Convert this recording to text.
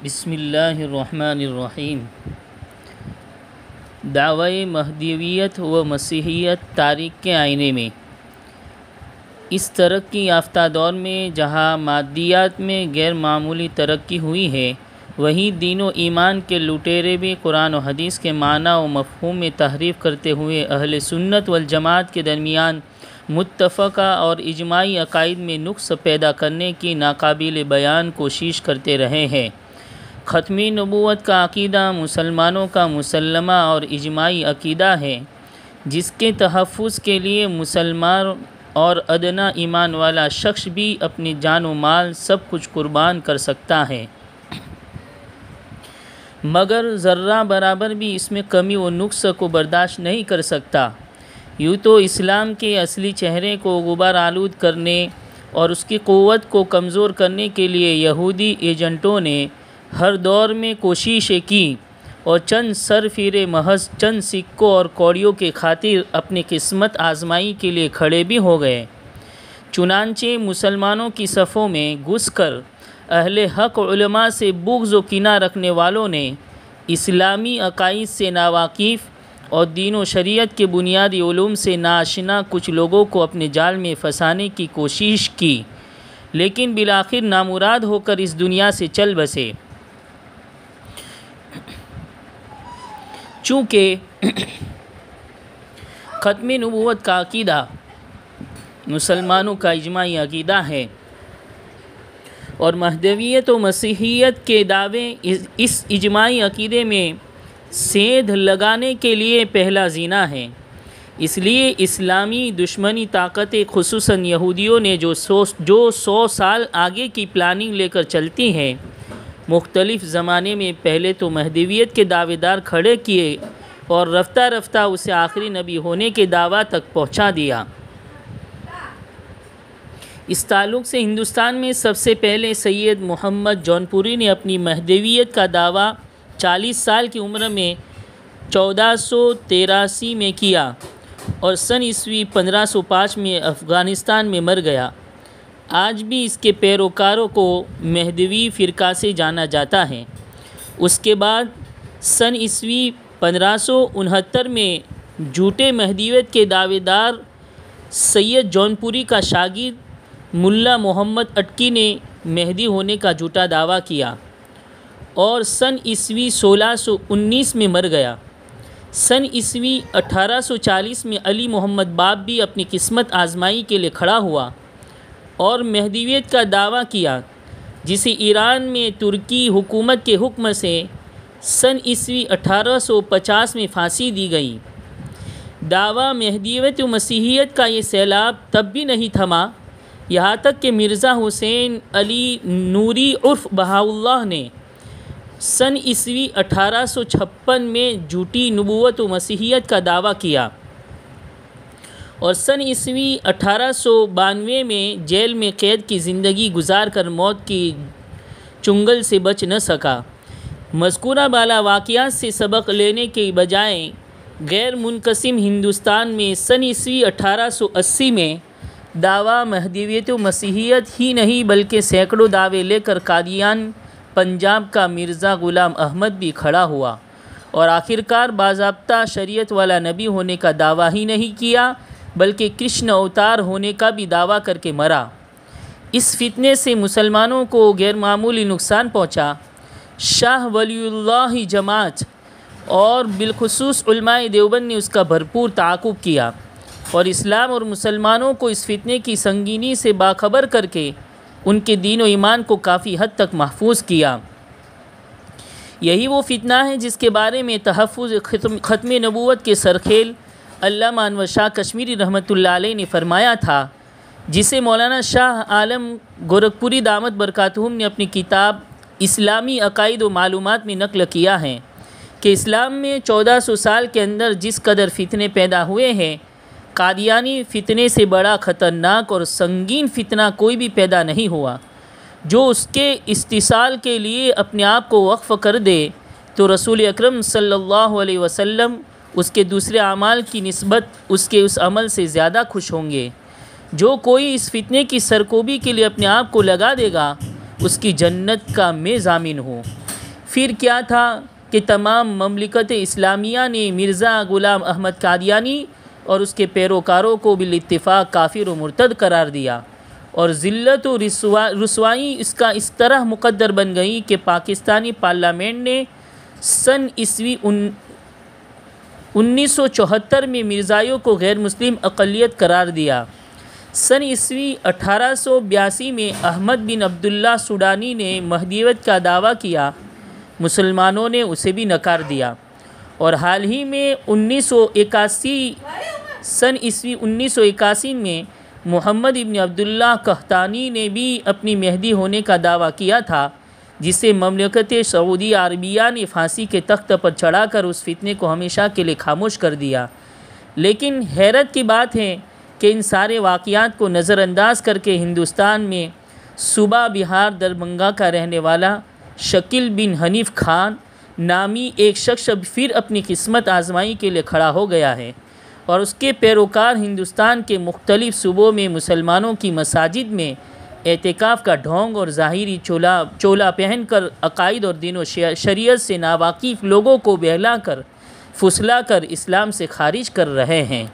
بسم اللہ الرحمن الرحیم۔ دعوی مہدویت و مسیحیت تاریخ کے آئینے میں۔ اس ترقی یافتہ دور میں جہاں مادیات میں غیر معمولی ترقی ہوئی ہے، وہیں دین و ایمان کے لٹیرے بھی قرآن و حدیث کے معنی و مفہوم میں تحریف کرتے ہوئے اہل سنت والجماعت کے درمیان متفقہ اور اجماعی عقائد میں نقص پیدا کرنے کی ناقابل بیان کوشش کرتے رہے ہیں۔ ختمی نبوت کا عقیدہ مسلمانوں کا مسلمہ اور اجماعی عقیدہ ہے، جس کے تحفظ کے لیے مسلمان اور ادنیٰ ایمان والا شخص بھی اپنی جان و مال سب کچھ قربان کر سکتا ہے، مگر ذرہ برابر بھی اس میں کمی و نقص کو برداشت نہیں کر سکتا۔ یوں تو اسلام کے اصلی چہرے کو غبار آلود کرنے اور اس کی قوت کو کمزور کرنے کے لیے یہودی ایجنٹوں نے ہر دور میں کوششیں کی اور چند سرفیرے محض چند سکوں اور کوڑیوں کی خاطر اپنی قسمت آزمائی کے لیے کھڑے بھی ہو گئے۔ چنانچہ مسلمانوں کی صفوں میں گھس کر اہل حق علماء سے بغض و کینہ رکھنے والوں نے اسلامی عقائد سے ناواقف اور دین و شریعت کے بنیادی علوم سے ناآشنا کچھ لوگوں کو اپنے جال میں پھنسانے کی کوشش کی، لیکن بالآخر نامراد ہو کر اس دنیا سے چل بسے۔ چونکہ ختم نبوت کا عقیدہ مسلمانوں کا اجماعی عقیدہ ہے اور مہدویت و مسیحیت کے دعوے اس اجماعی عقیدے میں سیندھ لگانے کے لیے پہلا زینہ ہے، اس لیے اسلامی دشمنی طاقتیں خصوصاً یہودیوں نے جو 100 سال آگے کی پلاننگ لے کر چلتی ہیں، مختلف زمانے میں پہلے تو مہدویت کے دعوے دار کھڑے کیے اور رفتہ رفتہ اسے آخری نبی ہونے کے دعویٰ تک پہنچا دیا۔ اس تعلق سے ہندوستان میں سب سے پہلے سید محمد جونپوری نے اپنی مہدویت کا دعویٰ 40 سال کی عمر میں 1483 میں کیا اور سن عیسوی 1505 میں افغانستان میں مر گیا۔ آج بھی اس کے پیروکاروں کو مہدوی فرقہ سے جانا جاتا ہے۔ اس کے بعد سن عیسوی 1569 میں جھوٹے مہدویت کے دعوے دار سید جونپوری کا شاگرد ملا محمد اٹکی نے مہدی ہونے کا جھوٹا دعویٰ کیا اور سن عیسوی 1619 میں مر گیا۔ سن عیسوی 1840 میں علی محمد باب بھی اپنی قسمت آزمائی کے لیے کھڑا ہوا اور مہدویت کا دعویٰ کیا، جسے ایران میں ترکی حکومت کے حکم سے سن عیسوی 1850 میں پھانسی دی گئی۔ دعویٰ مہدویت و مسیحیت کا یہ سیلاب تب بھی نہیں تھما، یہاں تک کہ مرزا حسین علی نوری عرف بہاءاللہ نے سن عیسوی 1856 میں جھوٹی نبوت و مسیحیت کا دعویٰ کیا اور سن عیسوی 1892 میں جیل میں قید کی زندگی گزار کر موت کی چنگل سے بچ نہ سکا۔ مذکورہ بالا واقعات سے سبق لینے کے بجائے غیر منقسم ہندوستان میں سن عیسوی 1880 میں دعویٰ مہدویت و مسیحیت ہی نہیں بلکہ سینکڑوں دعوے لے کر قادیان پنجاب کا مرزا غلام احمد بھی کھڑا ہوا اور آخرکار باضابطہ شریعت والا نبی ہونے کا دعویٰ ہی نہیں کیا بلکہ کرشن اوتار ہونے کا بھی دعویٰ کر کے مرا۔ اس فتنے سے مسلمانوں کو غیر معمولی نقصان پہنچا۔ شاہ ولی اللہ جماعت اور بالخصوص علماء دیوبند نے اس کا بھرپور تعاقب کیا اور اسلام اور مسلمانوں کو اس فتنے کی سنگینی سے باخبر کر کے ان کے دین و ایمان کو کافی حد تک محفوظ کیا۔ یہی وہ فتنہ ہے جس کے بارے میں تحفظ ختم نبوت کے سرخیل علامہ انور شاہ کشمیری رحمۃ اللہ علیہ نے فرمایا تھا، جسے مولانا شاہ عالم گورکھپوری دامت برکاتہم نے اپنی کتاب اسلامی عقائد و معلومات میں نقل کیا ہے کہ اسلام میں 1400 سال کے اندر جس قدر فتنے پیدا ہوئے ہیں، قادیانی فتنے سے بڑا خطرناک اور سنگین فتنہ کوئی بھی پیدا نہیں ہوا۔ جو اس کے استحصال کے لیے اپنے آپ کو وقف کر دے تو رسول اکرم صلی اللہ علیہ وسلم اس کے دوسرے اعمال کی نسبت اس کے اس عمل سے زیادہ خوش ہوں گے۔ جو کوئی اس فتنے کی سرکوبی کے لیے اپنے آپ کو لگا دے گا، اس کی جنت کا میں ضامن ہوں۔ پھر کیا تھا کہ تمام مملکت اسلامیہ نے مرزا غلام احمد قادیانی اور اس کے پیروکاروں کو بالاتفاق کافر و مرتد قرار دیا، اور ذلت و رسوائی اس کا اس طرح مقدر بن گئی کہ پاکستانی پارلیمنٹ نے سن عیسوی 1974 میں مرزائیوں کو غیر مسلم اقلیت قرار دیا۔ سن عیسوی 1882 میں احمد بن عبداللہ سوڈانی نے مہدیت کا دعویٰ کیا، مسلمانوں نے اسے بھی نکار دیا، اور حال ہی میں سن عیسوی 1981 میں محمد ابن عبداللہ قحطانی نے بھی اپنی مہدی ہونے کا دعویٰ کیا تھا، جسے مملکت سعودی عربیہ نے پھانسی کے تخت پر چڑھا کر اس فتنے کو ہمیشہ کے لیے خاموش کر دیا۔ لیکن حیرت کی بات ہے کہ ان سارے واقعات کو نظر انداز کر کے ہندوستان میں صوبہ بہار دربھنگہ کا رہنے والا شکیل بن حنیف خان نامی ایک شخص پھر اپنی قسمت آزمائی کے لیے کھڑا ہو گیا ہے، اور اس کے پیروکار ہندوستان کے مختلف صوبوں میں مسلمانوں کی مساجد میں اعتکاف کا ڈھونگ اور ظاہری چولا پہن کر عقائد اور دین و شریعت سے ناواقف لوگوں کو بہلا کر پھسلا کر اسلام سے خارج کر رہے ہیں۔